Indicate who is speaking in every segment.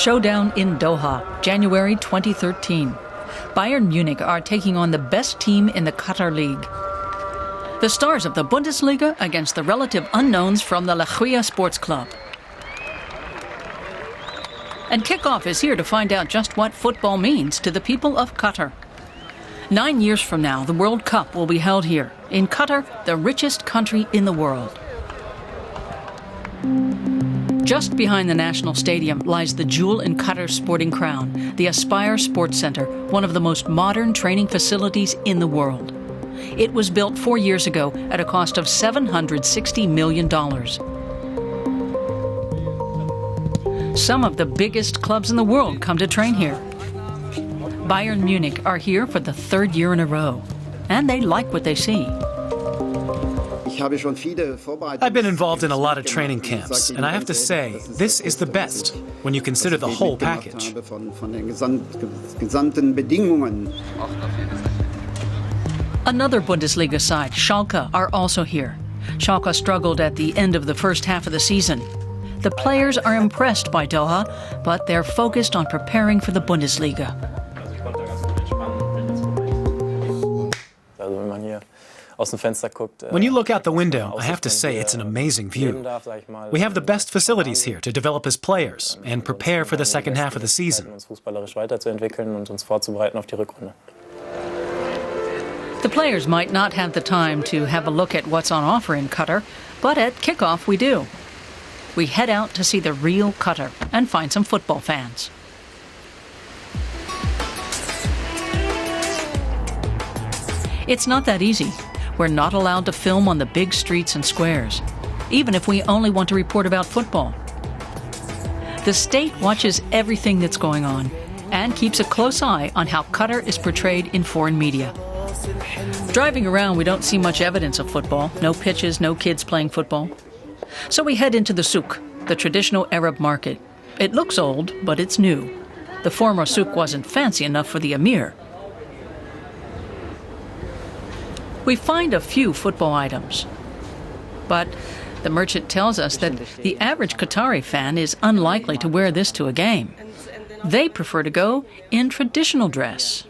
Speaker 1: Showdown in Doha, January 2013. Bayern Munich are taking on the best team in the Qatar League. The stars of the Bundesliga against the relative unknowns from the Lekhwiya Sports Club. And kickoff is here to find out just what football means to the people of Qatar. 9 years from now, the World Cup will be held here, in Qatar, the richest country in the world. Just behind the National Stadium lies the jewel in Qatar's sporting crown, the Aspire Sports Center, one of the most modern training facilities in the world. It was built 4 years ago at a cost of $760 million. Some of the biggest clubs in the world come to train here. Bayern Munich are here for the third year in a row, and they like what they see.
Speaker 2: I've been involved in a lot of training camps, and I have to say, this is the best when you consider the whole package.
Speaker 1: Another Bundesliga side, Schalke, are also here. Schalke struggled at the end of the first half of the season. The players are impressed by Doha, but they're focused on preparing for the Bundesliga.
Speaker 2: When you look out the window, I have to say it's an amazing view. We have the best facilities here to develop as players and prepare for the second half of the season.
Speaker 1: The players might not have the time to have a look at what's on offer in Qatar, but at kickoff we do. We head out to see the real Qatar and find some football fans. It's not that easy. We're not allowed to film on the big streets and squares, even if we only want to report about football. The state watches everything that's going on and keeps a close eye on how Qatar is portrayed in foreign media. Driving around, we don't see much evidence of football. No pitches, no kids playing football. So we head into the souk, the traditional Arab market. It looks old, but it's new. The former souk wasn't fancy enough for the emir. We find a few football items, but the merchant tells us that the average Qatari fan is unlikely to wear this to a game. They prefer to go in traditional dress.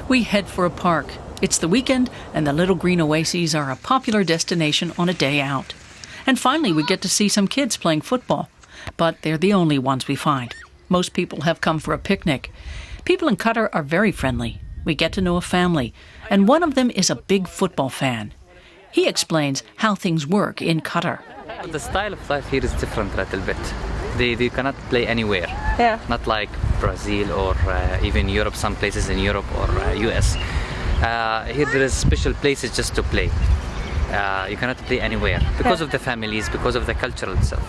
Speaker 1: We head for a park. It's the weekend, and the little green oases are a popular destination on a day out. And finally, we get to see some kids playing football, but they're the only ones we find. Most people have come for a picnic. People in Qatar are very friendly. We get to know a family, and one of them is a big football fan. He explains how things work in Qatar.
Speaker 3: The style of life here is different a little bit. They cannot play anywhere. Yeah. Not like Brazil or even Europe, some places in Europe or US. Here there is special places just to play. You cannot play anywhere because of the families, because of the culture itself.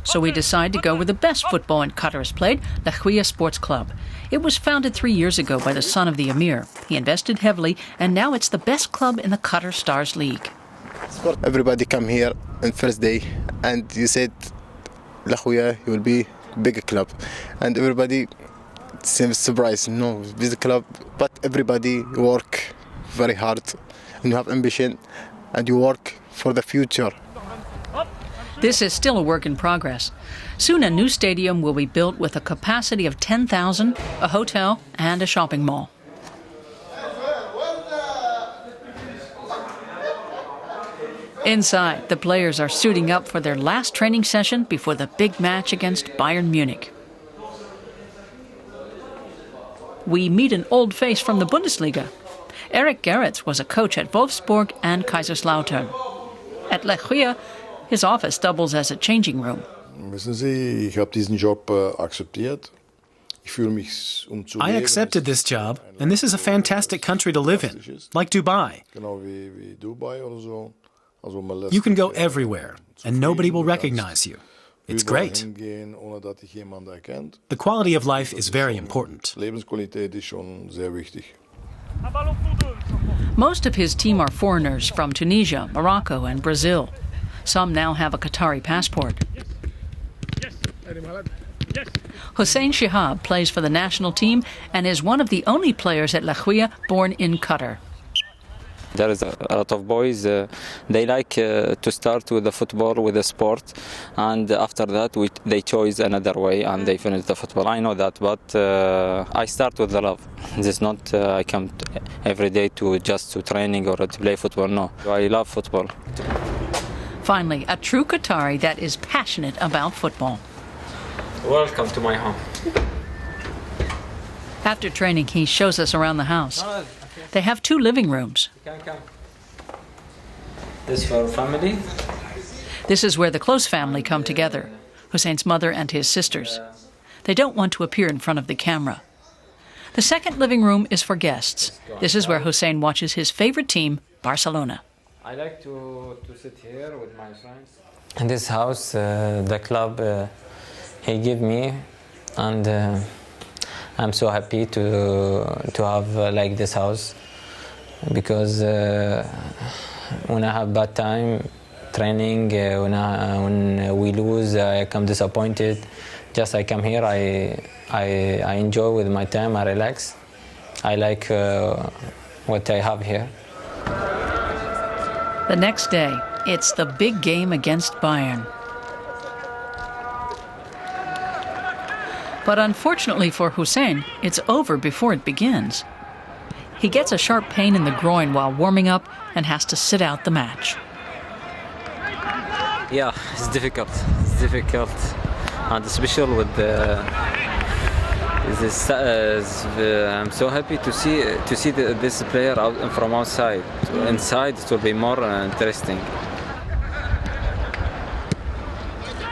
Speaker 1: So we decide to go where the best football in Qatar is played, Lekhwiya Sports Club. It was founded 3 years ago by the son of the emir. He invested heavily, and now it's the best club in the Qatar Stars League.
Speaker 4: Everybody come here on first day, and you said Lekhwiya will be big club, and everybody seems surprised. No, big club, but everybody work very hard, and you have ambition, and you work for the future.
Speaker 1: This is still a work in progress. Soon a new stadium will be built with a capacity of 10,000, a hotel, and a shopping mall. Inside, the players are suiting up for their last training session before the big match against Bayern Munich. We meet an old face from the Bundesliga. Garrett was a coach at Wolfsburg and Kaiserslautern. At Lekhwiya, his office doubles as a changing room.
Speaker 2: I accepted this job, and this is a fantastic country to live in, like Dubai. You can go everywhere, and nobody will recognize you. It's great. The quality of life is very important.
Speaker 1: Most of his team are foreigners from Tunisia, Morocco, and Brazil. Some now have a Qatari passport. Hussein Shihab plays for the national team and is one of the only players at Lekhwiya born in Qatar.
Speaker 5: There is a lot of boys, they like to start with the football, with the sport, and after that they choose another way and they finish the football. I know that, but I start with the love. This is not I come every day to training or to play football, no. I love football.
Speaker 1: Finally, a true Qatari that is passionate about football.
Speaker 5: Welcome to my home.
Speaker 1: After training, he shows us around the house. They have 2 living rooms.
Speaker 5: Come. This for family.
Speaker 1: This is where the close family come together, Hussein's mother and his sisters. They don't want to appear in front of the camera. The second living room is for guests. This is where Hussein watches his favorite team, Barcelona.
Speaker 5: I like to sit here with my friends. In this house, the club he gave me, and I'm so happy to have like this house, because when I have bad time training, when we lose, I come disappointed. Just I come here, I enjoy with my time, I relax. I like what I have here.
Speaker 1: The next day, it's the big game against Bayern. But unfortunately for Hussein, it's over before it begins. He gets a sharp pain in the groin while warming up and has to sit out the match.
Speaker 5: Yeah, it's difficult. And especially with I'm so happy to see this player out from outside. Inside, it will be more interesting.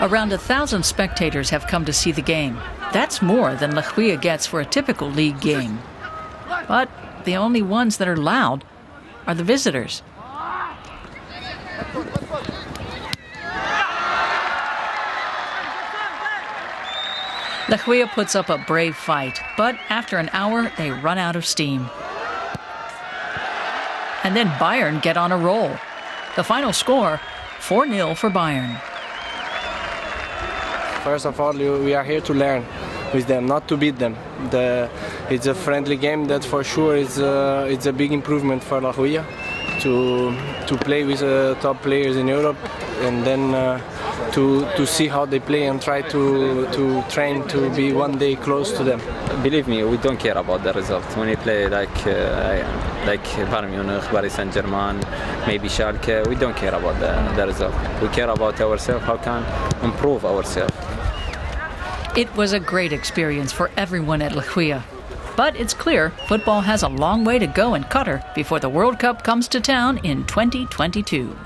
Speaker 1: Around 1,000 spectators have come to see the game. That's more than Lekhwiya gets for a typical league game. But the only ones that are loud are the visitors. Lekhwiya puts up a brave fight, but after an hour, they run out of steam. And then Bayern get on a roll. The final score, 4-0 for Bayern.
Speaker 6: First of all, we are here to learn with them, not to beat them. It's a friendly game that for sure it's a big improvement for Lekhwiya to play with top players in Europe, and then to see how they play and try to train to be one day close to them.
Speaker 5: Believe me, we don't care about the result. When we play like Bayern Munich, Paris Saint-Germain, maybe Schalke, we don't care about the result. We care about ourselves, how can improve ourselves.
Speaker 1: It was a great experience for everyone at Lekhwiya. But it's clear football has a long way to go in Qatar before the World Cup comes to town in 2022.